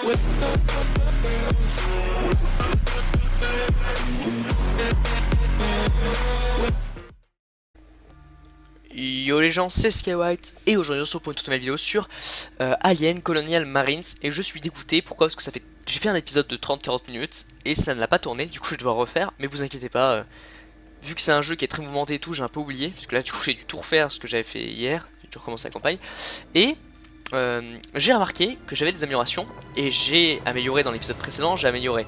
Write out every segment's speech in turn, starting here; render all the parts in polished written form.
Yo les gens, c'est Skywhite et aujourd'hui on se retrouve pour une toute nouvelle vidéo sur Alien Colonial Marines. Et je suis dégoûté, pourquoi? Parce que ça fait... j'ai fait un épisode de 30-40 minutes et ça ne l'a pas tourné, du coup je vais devoir refaire. Mais vous inquiétez pas, vu que c'est un jeu qui est très mouvementé et tout, j'ai un peu oublié. Parce que là du coup j'ai dû tout refaire, ce que j'avais fait hier, j'ai dû recommencer la campagne. Et j'ai remarqué que j'avais des améliorations et j'ai amélioré dans l'épisode précédent, j'ai amélioré...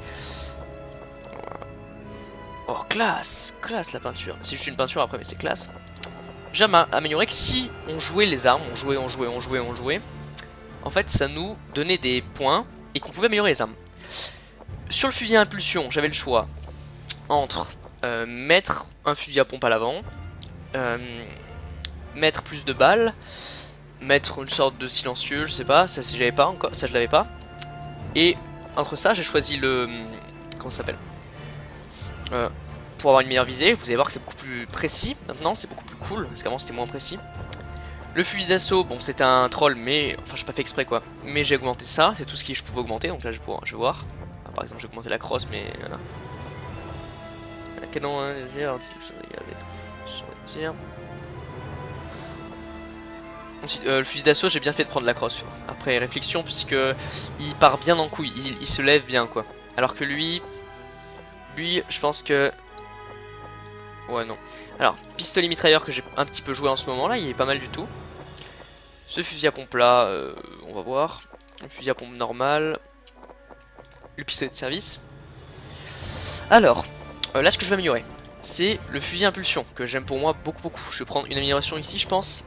Oh classe, classe la peinture, c'est juste une peinture après mais c'est classe. J'ai amélioré que si on jouait les armes, on jouait, en fait ça nous donnait des points et qu'on pouvait améliorer les armes. Sur le fusil à impulsion, j'avais le choix entre mettre un fusil à pompe à l'avant, mettre plus de balles, mettre une sorte de silencieux, je sais pas, ça si j'avais pas encore, ça je l'avais pas. Et entre ça, j'ai choisi le comment ça s'appelle, pour avoir une meilleure visée. Vous allez voir que c'est beaucoup plus précis maintenant, c'est beaucoup plus cool parce qu'avant c'était moins précis. Le fusil d'assaut, bon c'était un troll mais enfin j'ai pas fait exprès quoi, mais j'ai augmenté ça, c'est tout ce que je pouvais augmenter, donc là je vais voir. Ah, par exemple j'ai augmenté la crosse mais voilà. Un canon laser, ensuite le fusil d'assaut j'ai bien fait de prendre la crosse après réflexion puisque il part bien en couille, il se lève bien quoi. Alors que lui je pense que... ouais non. Alors, pistolet mitrailleur que j'ai un petit peu joué en ce moment là, il est pas mal du tout. Ce fusil à pompe là, on va voir. Le fusil à pompe normal. Le pistolet de service. Alors, là ce que je vais améliorer, c'est le fusil à impulsion, que j'aime pour moi beaucoup. Je vais prendre une amélioration ici je pense.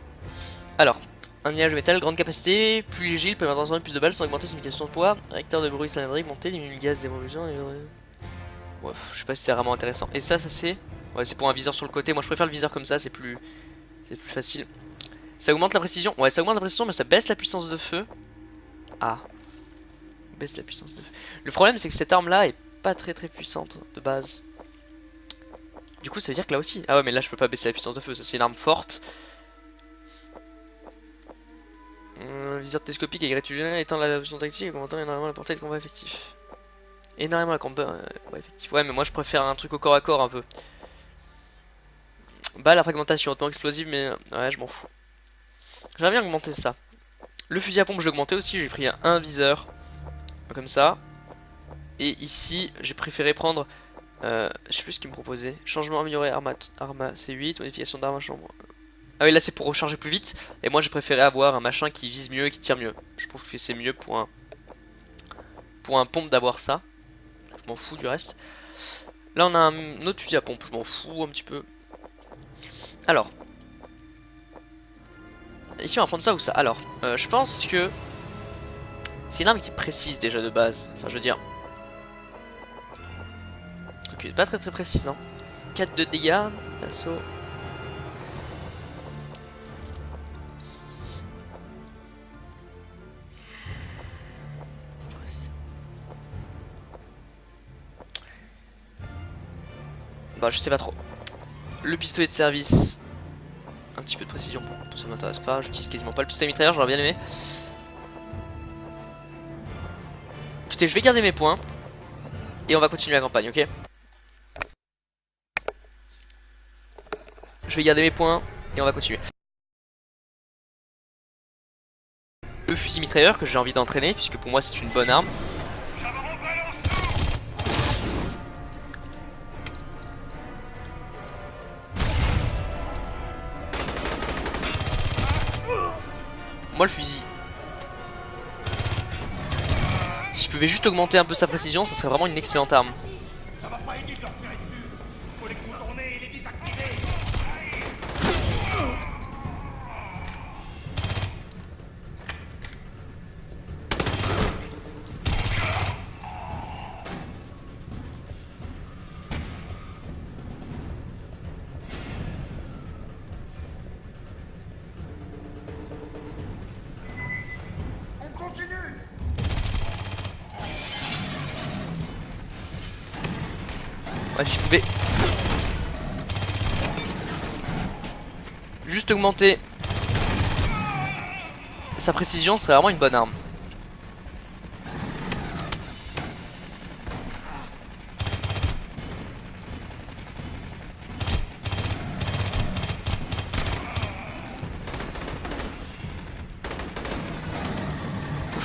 Alors, un alliage de métal, grande capacité, plus léger, il peut avoir plus de balles sans augmenter son limitation de poids. Réacteur de bruit cylindrique, monté, diminue le gaz d'évolution et... ouais, je sais pas si c'est vraiment intéressant. Et ça c'est... ouais, c'est pour un viseur sur le côté. Moi je préfère le viseur comme ça, c'est plus facile. Ça augmente la précision. Ouais, ça augmente la précision mais ça baisse la puissance de feu. Ah. Baisse la puissance de feu. Le problème c'est que cette arme là est pas très puissante de base. Du coup ça veut dire que là aussi... ah ouais mais là je peux pas baisser la puissance de feu. Ça c'est une arme forte. Viseur télescopique et rétilienne étant la vision tactique et augmentant énormément la portée de combat effectif. Énormément la combat effectif. Ouais mais moi je préfère un truc au corps à corps un peu. Bah la fragmentation hautement explosive mais ouais je m'en fous. J'aimerais bien augmenter ça. Le fusil à pompe j'ai augmenté aussi, j'ai pris un viseur comme ça. Et ici j'ai préféré prendre je sais plus ce qu'il me proposait. Changement amélioré arma C8, modification d'arme à chambre. Ah oui là c'est pour recharger plus vite. Et moi j'ai préféré avoir un machin qui vise mieux et qui tire mieux. Je trouve que c'est mieux pour un pompe d'avoir ça. Je m'en fous du reste. Là on a un autre fusil à pompe, je m'en fous un petit peu. Alors, ici on va prendre ça ou ça. Alors, je pense que c'est une arme qui est précise déjà de base. Enfin, je veux dire, ok, pas très précise. Hein. 4 de dégâts, d'assaut. Bah, je sais pas trop. Le pistolet de service. Un petit peu de précision, ça m'intéresse pas, j'utilise quasiment pas le pistolet mitrailleur, j'aurais bien aimé. Écoutez, je vais garder mes points et on va continuer la campagne, ok? Je vais garder mes points et on va continuer. Le fusil mitrailleur que j'ai envie d'entraîner, puisque pour moi c'est une bonne arme. Moi le fusil, si je pouvais juste augmenter un peu sa précision, ça serait vraiment une excellente arme. Ça va pas aider de leur tirer dessus. Faut les contourner et les désactiver. Ouais, si je pouvais juste augmenter sa précision, ce serait vraiment une bonne arme.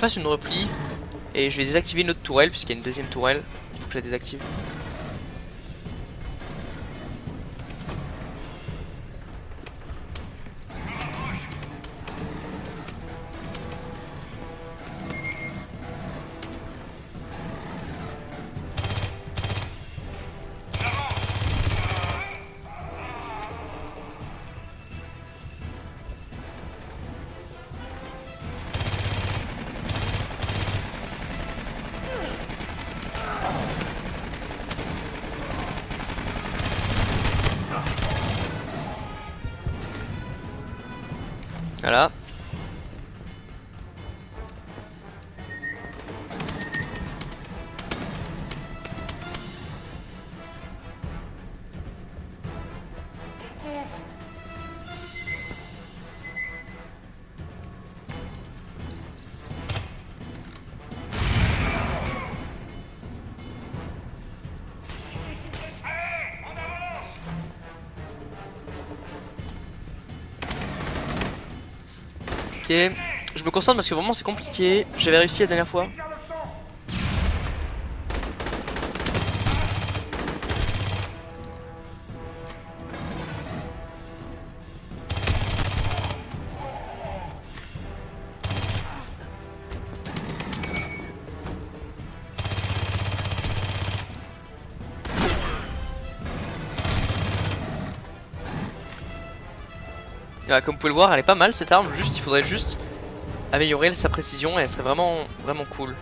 je fasse une repli et je vais désactiver une autre tourelle puisqu'il y a une deuxième tourelle. Il faut que je la désactive. Voilà. Ok, je me concentre parce que vraiment c'est compliqué. J'avais réussi la dernière fois. Ouais, comme vous pouvez le voir, elle est pas mal cette arme. Juste, il faudrait juste améliorer sa précision et elle serait vraiment cool.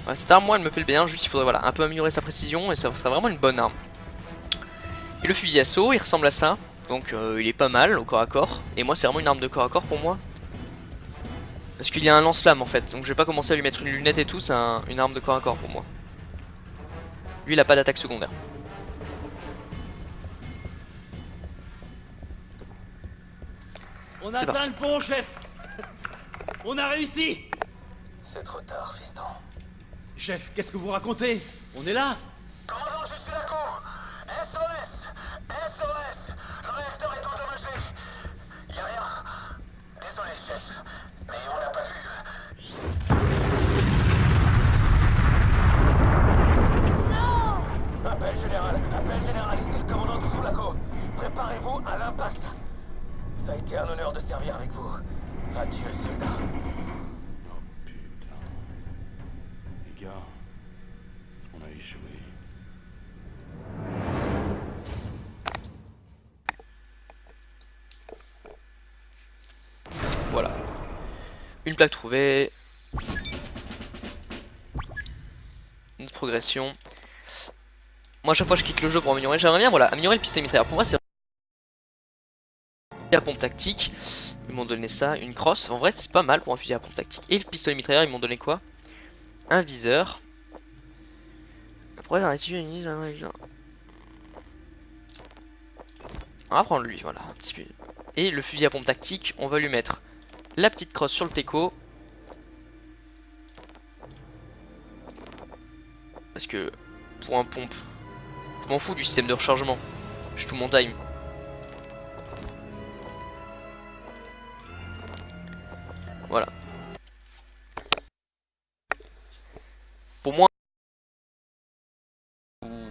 Ouais, cette arme, moi, elle me plaît bien. Juste, il faudrait voilà un peu améliorer sa précision et ça serait vraiment une bonne arme. Et le fusil assaut, il ressemble à ça. Donc, il est pas mal au corps à corps. Et moi, c'est vraiment une arme de corps à corps pour moi. Parce qu'il y a un lance-flamme en fait, donc je vais pas commencer à lui mettre une lunette et tout, c'est une arme de corps à corps pour moi. Lui il a pas d'attaque secondaire. On a atteint le pont, chef. On a réussi. C'est trop tard, fiston. Chef, qu'est-ce que vous racontez? On est là. Commandant, je suis à court. SOS. SOS. Le réacteur est endommagé. Y a rien. Désolé, chef. Mais on l'a pas vu. Non. Appel général, ici le commandant du Sulaco. Préparez-vous à l'impact. Ça a été un honneur de servir avec vous. Adieu, soldats. Oh putain. Les gars, on a échoué. Voilà. Une plaque trouvée. Une progression. Moi à chaque fois je quitte le jeu pour améliorer. J'aimerais bien voilà, améliorer le pistolet mitrailleur. Pour moi c'est la pompe tactique. Ils m'ont donné ça, une crosse. En vrai c'est pas mal pour un fusil à pompe tactique. Et le pistolet mitrailleur ils m'ont donné quoi? Un viseur. Après dans la on va prendre lui, voilà, un petit peu. Et le fusil à pompe tactique, on va lui mettre la petite crosse sur le teco. Parce que pour un pompe, je m'en fous du système de rechargement. J'ai tout mon time. Voilà. Pour moi,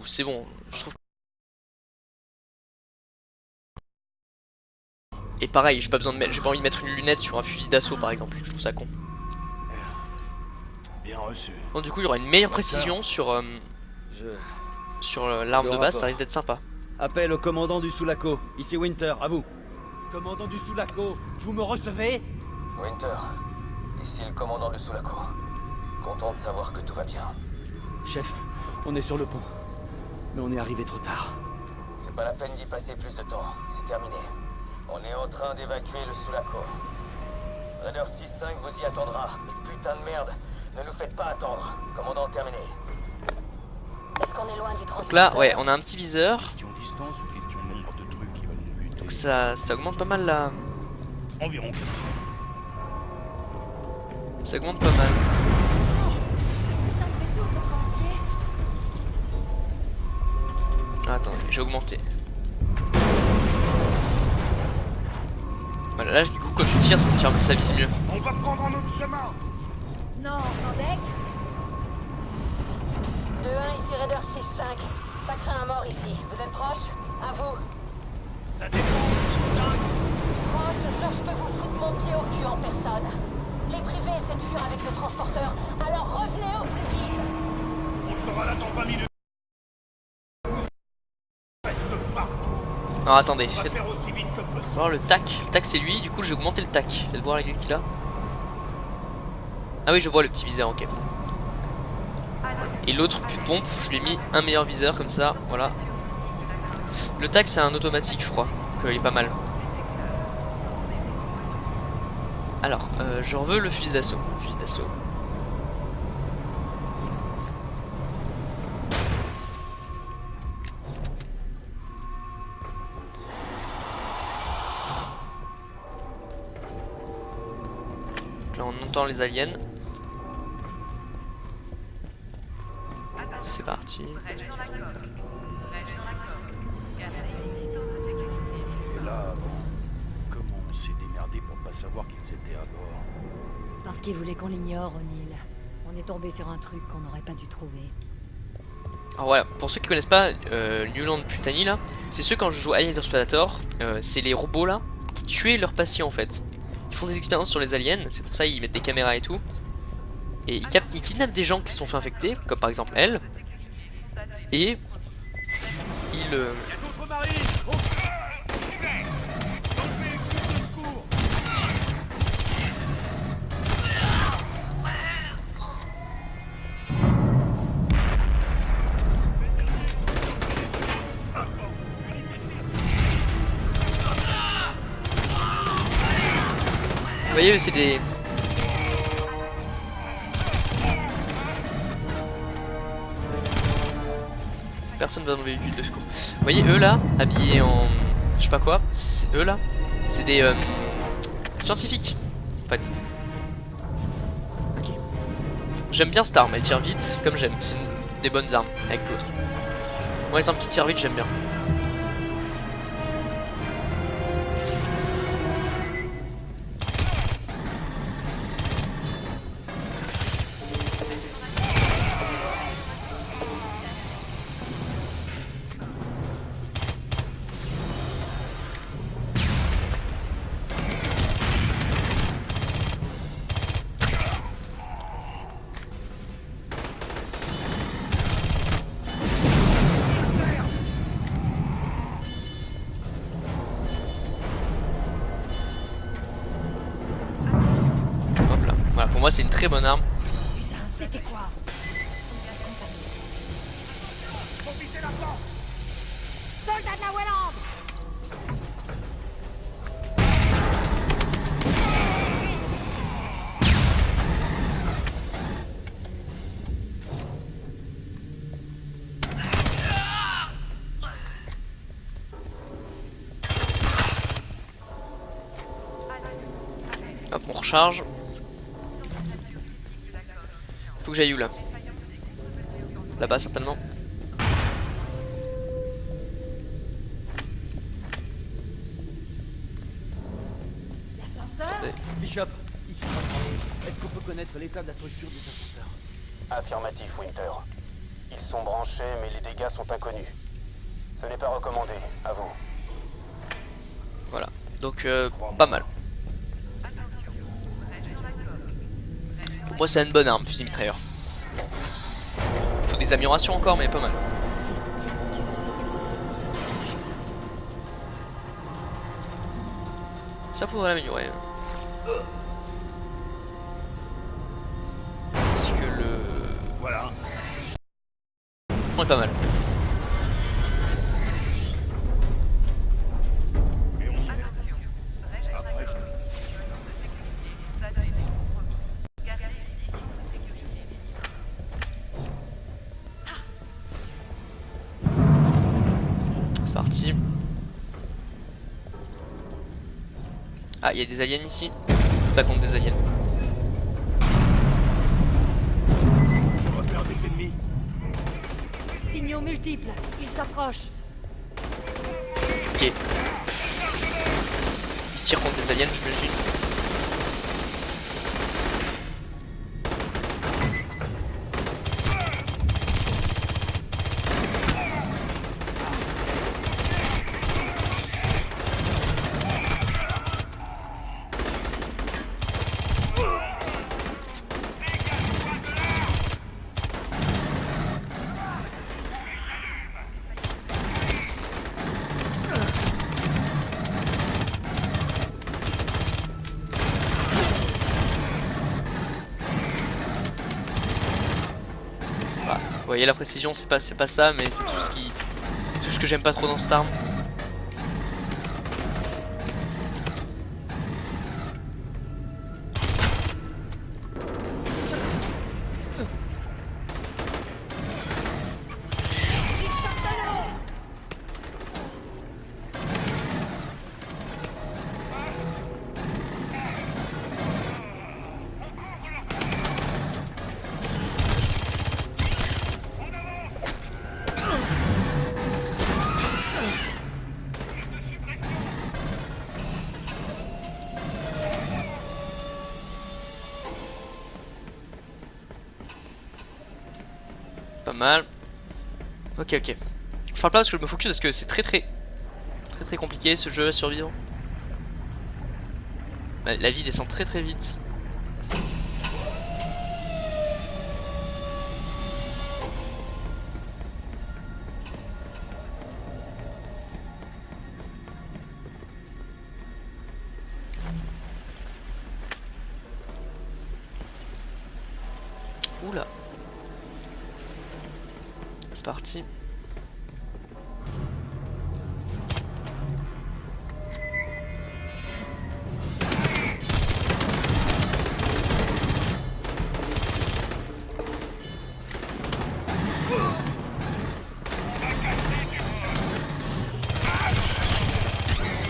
c'est bon, je trouve. Et pareil, j'ai pas besoin de mettre, j'ai pas envie de mettre une lunette sur un fusil d'assaut par exemple. Je trouve ça con. Bien reçu. Bon, du coup, il y aura une meilleure précision sur l'arme de base, ça risque d'être sympa. Appel au commandant du Sulaco. Ici Winter, à vous. Commandant du Sulaco, vous me recevez? Winter, ici le commandant du Sulaco. Content de savoir que tout va bien. Chef, on est sur le pont. Mais on est arrivé trop tard. C'est pas la peine d'y passer plus de temps, c'est terminé. On est en train d'évacuer le Sulaco. Raider 6-5 vous y attendra, mais putain de merde, ne nous faites pas attendre. Commandant terminé. Est-ce qu'on est loin du Donc transporteur? là, ouais, on a un petit viseur. Question distance ou question nombre de trucs qui veulent nous buter? Donc ça augmente pas mal la... Environ 400. Ça augmente pas mal. Attends, j'ai augmenté. Voilà, là du coup quand tu tires, ça vise mieux. On va prendre un autre chemin. Non, sans deck. 2-1 ici, Raider 6-5. Ça crée un mort ici. Vous êtes proche? À vous. Ça dépend. Proche, genre je peux vous foutre mon pied au cul en personne. Les privés essaient de fuir avec le transporteur, alors revenez au plus vite. On sera là dans 20 minutes. De partout. Non attendez, On va faites faire aussi vite que possible. voir le tac. Le tac c'est lui, du coup j'ai augmenté le tac. Faites voir la gueule qu'il a. Ah oui je vois le petit viseur, ok. Et l'autre plus pompe, je lui ai mis un meilleur viseur comme ça, voilà. Le tac c'est un automatique je crois, donc il est pas mal. Alors, je veux le fusil d'assaut. Fusil d'assaut. Là on entend les aliens. C'est parti. Tu es là avant. Comment on s'est démerdé pour pas savoir qu'ils étaient à bord? Parce qu'ils voulaient qu'on l'ignore, O'Neill. On est tombé sur un truc qu'on n'aurait pas dû trouver. Alors voilà, pour ceux qui connaissent pas Newland Putani là, c'est ceux quand je joue Alien vs Predator, c'est les robots là qui tuaient leurs patients en fait. Ils font des expériences sur les aliens, c'est pour ça ils mettent des caméras et tout. Et ils kidnappent des gens qui se sont fait infecter, comme par exemple elle. Et ils D'autres marines. Vous voyez, c'est des... Personne va dans le véhicule de secours. Vous voyez, eux là, habillés en... Je sais pas quoi, eux là, c'est des scientifiques, en fait. Ok. J'aime bien cette arme, elle tire vite, comme j'aime. C'est des bonnes armes, avec l'autre. Moi, les armes qui tirent vite, j'aime bien. Hop là. Voilà, pour moi c'est une très bonne arme. Putain, c'était quoi? Soldat de la Welland! Hop, on recharge. Faut que j'aille où là? Là-bas certainement. L'ascenseur? Attendez. Bishop, ici. Est-ce qu'on peut connaître l'état de la structure des ascenseurs? Affirmatif, Winter. Ils sont branchés, mais les dégâts sont inconnus. Ce n'est pas recommandé, à vous. Voilà, donc pas mal. Pour moi c'est une bonne arme, fusil mitrailleur. Il faut des améliorations encore mais pas mal. S'il vous plaît, mon Dieu, faites que cet ascenseur ne s'arrache pas. Ça pourrait l'améliorer. Parce que le... Voilà. On est pas mal. Et on y est. Après, C'est parti. Ah, il y a des aliens ici. C'est pas contre des aliens. repère des ennemis. Signaux multiples, ils s'approchent. Ok. Il se tire contre des aliens, j'imagine. Vous voyez la précision, c'est pas ça, mais c'est tout ce que j'aime pas trop dans cette arme. Pas mal. Ok, ok. Je parle pas parce que je me focus parce que c'est très compliqué ce jeu à survivre. La vie descend très vite. Oula. C'est parti.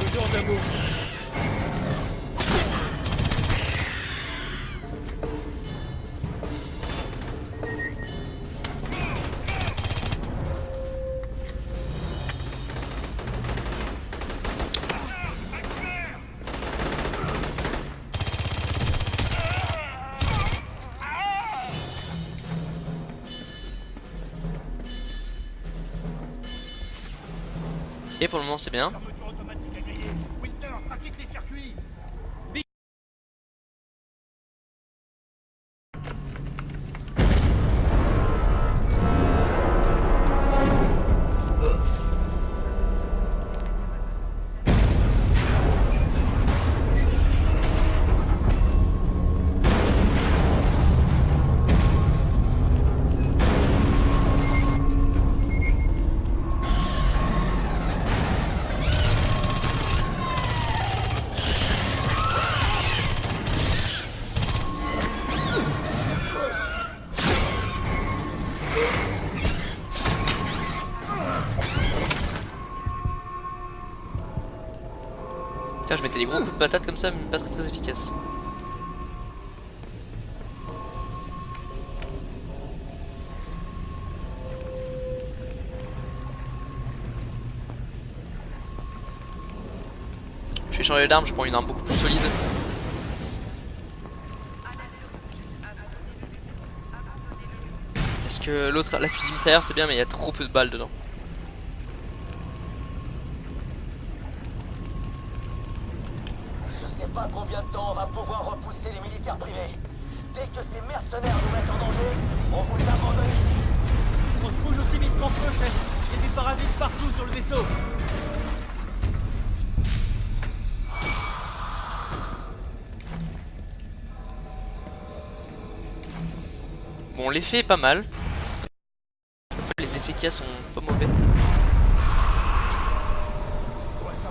Toujours debout. Et pour le moment c'est bien. Fermeture automatique à griller. Winter, trafique les circuits. Tiens, je mettais des gros coups de patate comme ça, mais pas très efficace. Je vais changer d'arme, je prends une arme beaucoup plus solide. Parce que l'autre, la fusil mitrailleur c'est bien mais il y a trop peu de balles dedans. Je sais pas combien de temps on va pouvoir repousser les militaires privés. Dès que ces mercenaires nous mettent en danger, on vous abandonne ici. On se bouge aussi vite qu'on peut, chef. Il y a des parasites partout sur le vaisseau. Bon, l'effet est pas mal. Les effets qu'il y a sont pas mauvais. C'est quoi ça?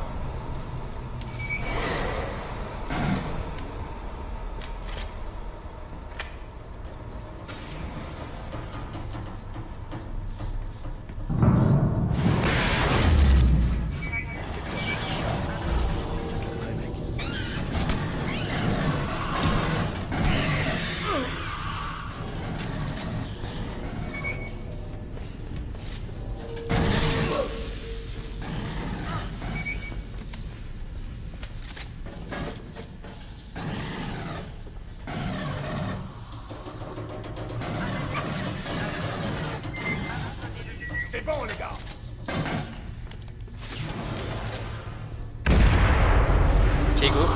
bon, les gars. Ok, go.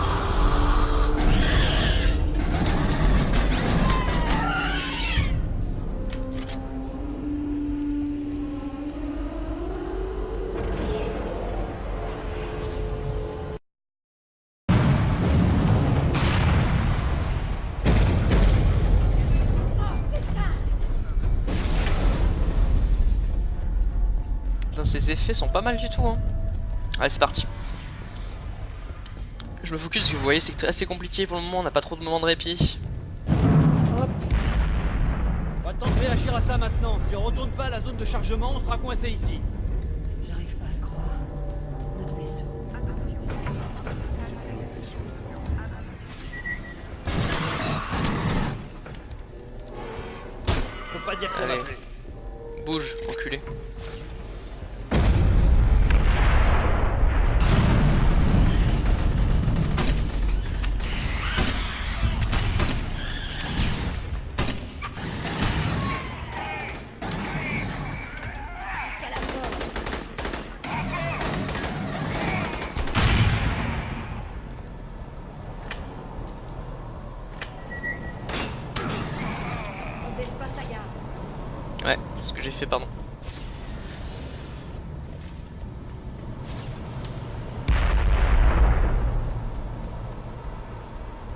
Putain, ces effets sont pas mal du tout, hein. Allez, c'est parti. Je me focus parce que vous voyez, c'est assez compliqué pour le moment, on n'a pas trop de moments de répit. Oh putain. On va tenter de réagir à ça maintenant. Si on retourne pas à la zone de chargement, on sera coincé ici. J'arrive pas à le croire. Notre vaisseau. C'est plus notre vaisseau. Je peux pas dire que ça va Allez. plus. Bouge, enculé. Jusqu'à la mort. On baisse pas sa garde. Ouais, c'est ce que j'ai fait, pardon.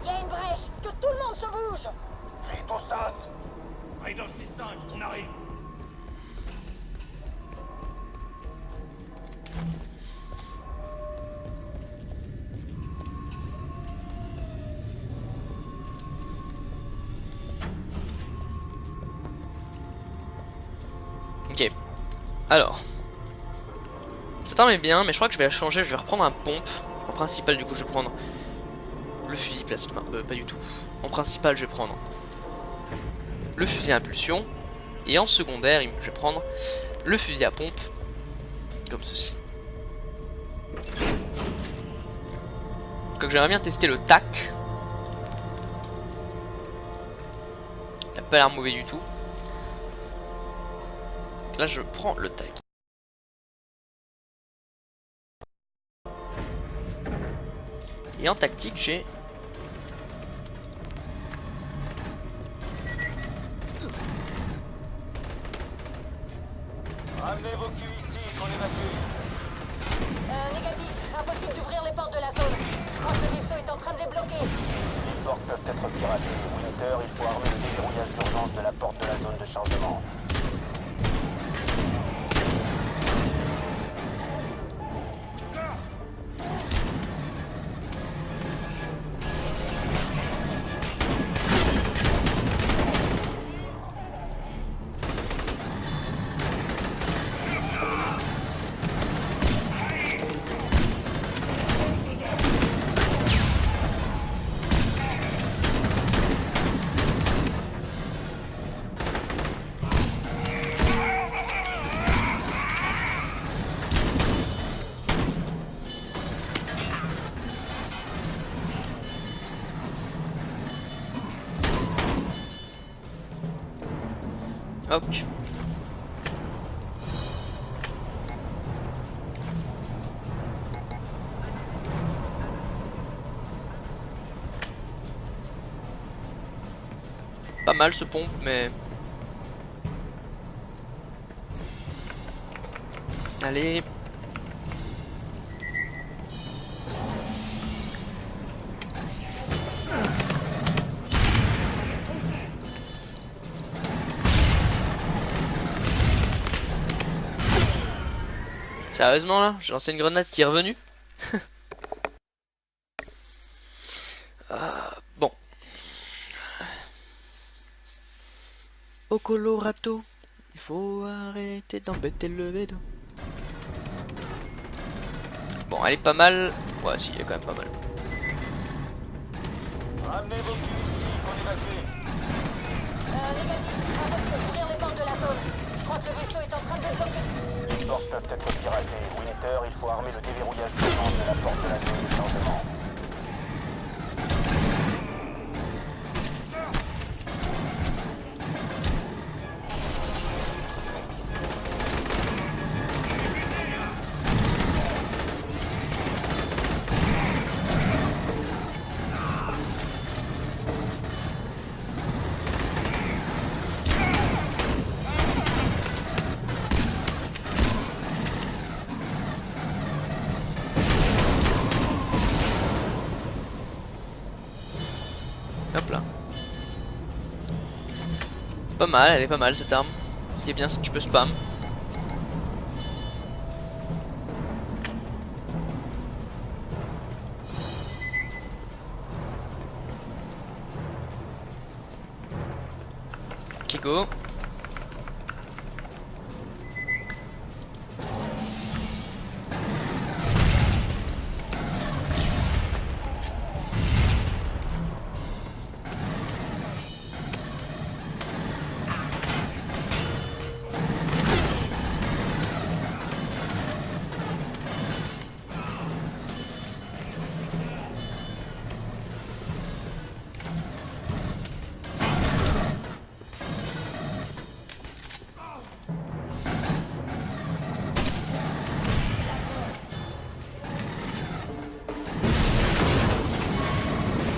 Il y a une brèche. Que tout le monde se bouge. Vite au sas. Raider 6-5, on arrive. Ok. Alors. Ça t'en est bien, mais je crois que je vais la changer. Je vais reprendre un pompe. En principal, du coup, je vais prendre le fusil plasma. Pas du tout. En principal, je vais prendre le fusil à impulsion. Et en secondaire, je vais prendre le fusil à pompe. Comme ceci. Donc j'aimerais bien tester le tac. Il a pas l'air mauvais du tout. Là je prends le tac. Et en tactique j'ai... Ramenez vos culs ici, qu'on évacue. Négatif. Impossible d'ouvrir les portes de la zone. Je crois que le vaisseau est en train de les bloquer. Les portes peuvent être piratées. Winter, il faut armer le déverrouillage d'urgence de la porte de la zone de chargement. Ok. Pas mal ce pompe, mais... Allez. Sérieusement là, j'ai lancé une grenade qui est revenue. Bon. Au Colorado, il faut arrêter d'embêter le vélo. Bon, elle est pas mal. Ouais, si, elle est quand même pas mal. Ramenez vos culs ici, qu'on évacue. Négatif. Impossible d'ouvrir les portes de la zone. Je crois que le vaisseau est en train de les bloquer. Les portes peuvent être piratées. Winter, il faut armer le déverrouillage d'urgence de la porte de la zone de chargement. Pas mal, elle est pas mal cette arme. Ce qui est bien, c'est que tu peux spam. Ok, go.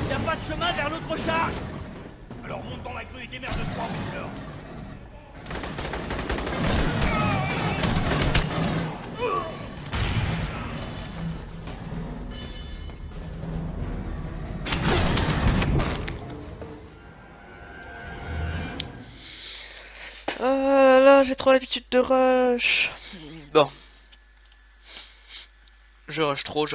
Y a pas de chemin vers l'autre charge. Alors monte dans la grue et démerde de 3 Winter. Oh là là, j'ai trop l'habitude de rush. Bon. Je rush trop.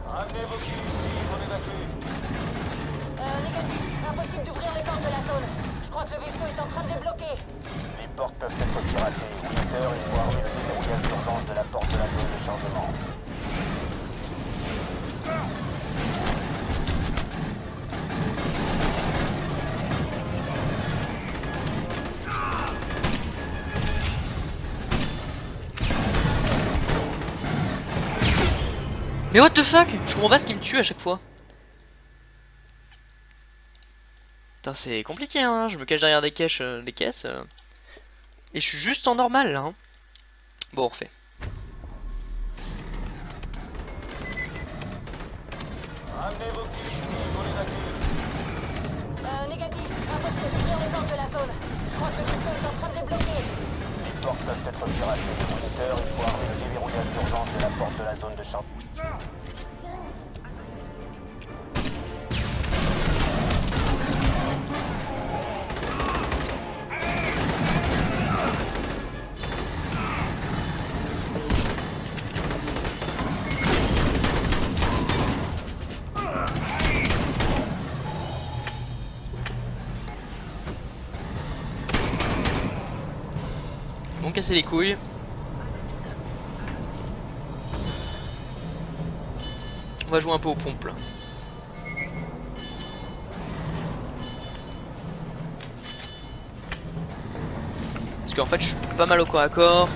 Ramenez vos culs ici, on évacue. Négatif. Impossible d'ouvrir les portes de la zone. Je crois que le vaisseau est en train de débloquer. Les portes peuvent être piratées. Winter, il faut armer le déverrouillage d'urgence de la porte de la zone de chargement. Mais what the fuck? Je comprends pas ce qui me tue à chaque fois. Putain, c'est compliqué, hein. Je me cache derrière des caisses. Et je suis juste en normal là. Hein. Bon, on refait. Ramenez vos culs ici, on évacue. Négatif. Impossible d'ouvrir les portes de la zone. Je crois que le vaisseau est en train de débloquer. Les portes peuvent être piratées. Winter, il faut armer le déverrouillage d'urgence de la porte de la zone de chargement. Bon, casser les couilles. On va jouer un peu aux pompes là. Parce qu'en fait je suis pas mal au corps à corps.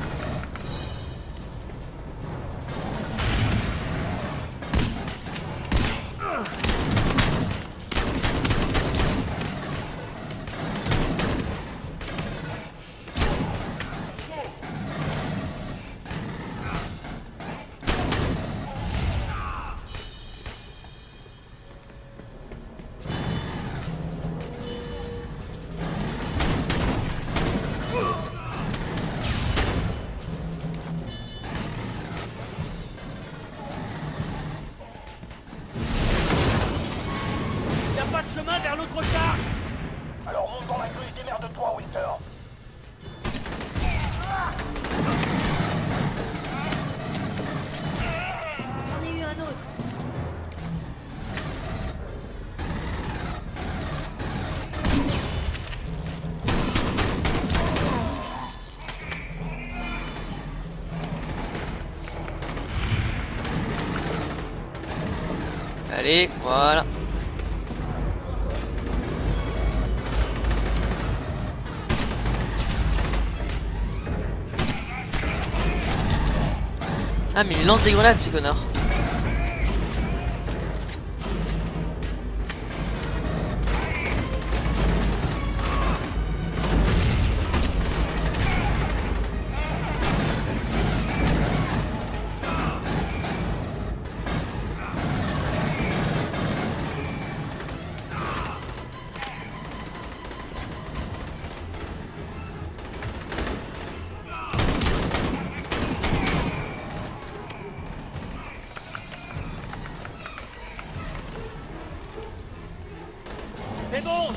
Y a pas de chemin vers l'autre charge. Alors monte dans la grue et démerde-toi, Winter. J'en ai eu un autre. Allez, voilà. Ah mais ils lancent des grenades ces connards.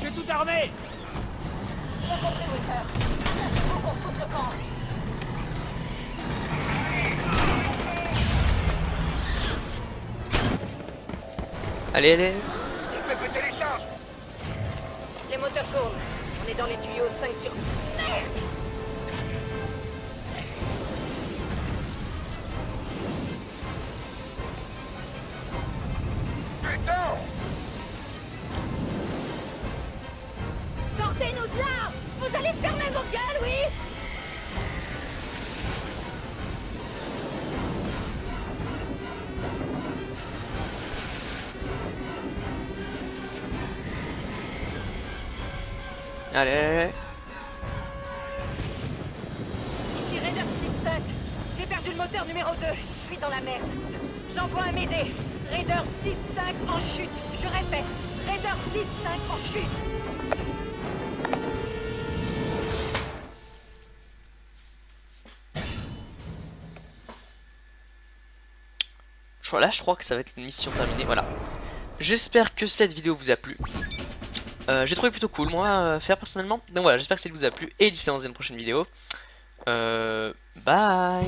j'ai tout armé. Bien compris, Winter. Attachez-vous qu'on foute le camp. Allez, allez. Les moteurs tournent. On est dans les tuyaux 5 sur... Merde! Sortez-nous de là! Vous allez fermer vos gueules, oui? Allez, allez, allez. Ici Raider 6-5. J'ai perdu le moteur numéro 2. Je suis dans la merde. J'envoie un m'aider. Raider 6-5 en chute. Je répète. Raider 6-5 en chute. Là, je crois que ça va être une mission terminée. Voilà. J'espère que cette vidéo vous a plu. J'ai trouvé plutôt cool, moi, à faire personnellement. Donc voilà, j'espère que ça vous a plu. Et d'ici dans une prochaine vidéo. Bye.